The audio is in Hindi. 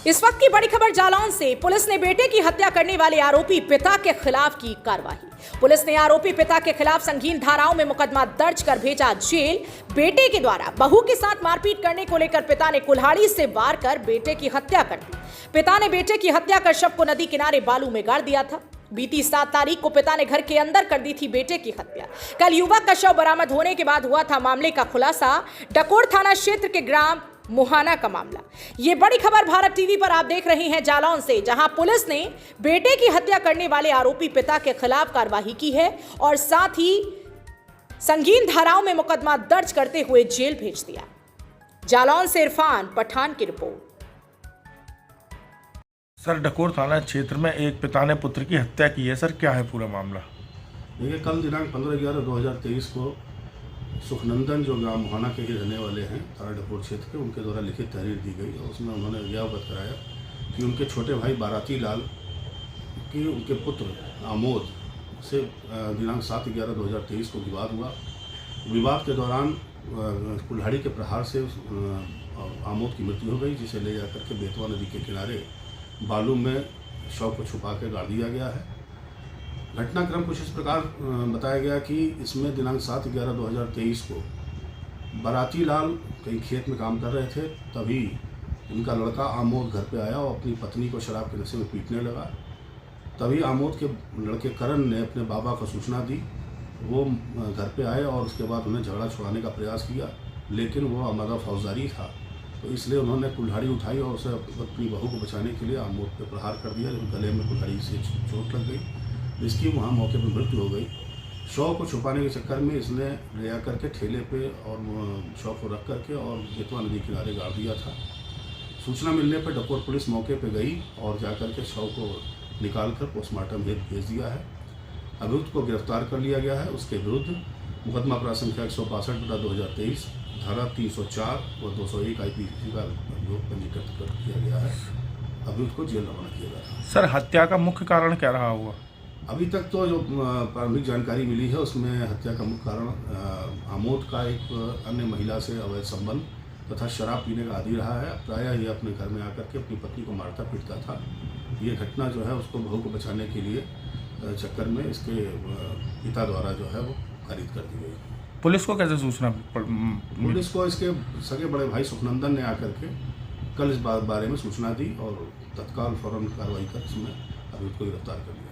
इस वक्त की बड़ी खबर जालौन से। पुलिस ने बेटे की हत्या करने वाले आरोपी पिता के खिलाफ की कार्रवाई। पुलिस ने आरोपी पिता के खिलाफ संगीन धाराओं में मुकदमा दर्ज कर भेजा जेल। बेटे के द्वारा बहू के साथ मारपीट करने को लेकर पिता ने कुल्हाड़ी से वार कर बेटे की हत्या कर दी। पिता ने बेटे की हत्या कर शव को नदी किनारे बालू में गाड़ दिया था। बीती 7 तारीख को पिता ने घर के अंदर कर दी थी बेटे की हत्या। कल युवक का शव बरामद होने के बाद हुआ था मामले का खुलासा। डकोर थाना क्षेत्र के ग्राम मुहाना का मामला। ये बड़ी खबर भारत टीवी पर आप देख रहे हैं जालौन से, जहां पुलिस ने बेटे की हत्या करने वाले आरोपी पिता के खिलाफ कार्रवाई की है और साथ ही संगीन धाराओं में मुकदमा दर्ज करते हुए जेल भेज दिया। जालौन से इरफान पठान की रिपोर्ट। सर, डकोर थाना क्षेत्र में एक पिता ने पुत्र की हत्या की है। सर, क्या है पूरा मामला? देखिए, कल दिनांक 15/11/2023 को सुखनंदन, जो ग्राम मुहाना के ही रहने वाले हैं थाना डकोर क्षेत्र के, उनके द्वारा लिखित तहरीर दी गई और उसमें उन्होंने यह अवगत कराया कि उनके छोटे भाई बाराती लाल की उनके पुत्र आमोद से दिनांक 7/11/2023 को विवाद हुआ। विवाद के दौरान कुल्हाड़ी के प्रहार से आमोद की मृत्यु हो गई, जिसे ले जाकर के बेतवा नदी के किनारे बालू में शव को छुपा के गाड़ दिया गया है। घटनाक्रम कुछ इस प्रकार बताया गया कि इसमें दिनांक 7/11/2023 को बाराती लाल कहीं खेत में काम कर रहे थे, तभी इनका लड़का आमोद घर पे आया और अपनी पत्नी को शराब के नशे में पीटने लगा। तभी आमोद के लड़के करण ने अपने बाबा को सूचना दी। वो घर पे आए और उसके बाद उन्हें झगड़ा छुड़ाने का प्रयास किया, लेकिन वो आमादा फौजदारी था, तो इसलिए उन्होंने कुल्हाड़ी उठाई और उसे अपनी बहू को बचाने के लिए आमोद पे प्रहार कर दिया। गले में कुल्हाड़ी से चोट लग गई, जिसकी वहाँ मौके पर मृत्यु हो गई। शव को छुपाने के चक्कर में इसने ले जा करके ठेले पे और शव को रख करके और बेतवा नदी किनारे गाड़ दिया था। सूचना मिलने पर डकोर पुलिस मौके पर गई और जाकर के शव को निकाल कर पोस्टमार्टम हेतु भेज दिया है। अभियुक्त को गिरफ्तार कर लिया गया है। उसके विरुद्ध मुकदमा अपराध संख्या 162/2023 धारा 304 और 201 IPC का अभियोग पंजीकृत कर किया गया है। अभियुक्त को जेल रवाना किया गया है। सर, हत्या का मुख्य कारण क्या रहा हुआ? अभी तक तो जो प्रारंभिक जानकारी मिली है उसमें हत्या का मुख्य कारण आमोद का एक अन्य महिला से अवैध संबंध तथा शराब पीने का आदी रहा है। प्रायः ये अपने घर में आकर के अपनी पत्नी को मारता पीटता था। ये घटना जो है उसको बहू को बचाने के लिए चक्कर में इसके पिता द्वारा जो है वो खारिज कर दी गई। पुलिस को कैसे सूचना? पुलिस को इसके सगे बड़े भाई सुखनंदन ने आकर के कल इस बारे में सूचना दी और तत्काल फौरन कार्रवाई कर इसमें अभियुक्त को गिरफ्तार कर लिया।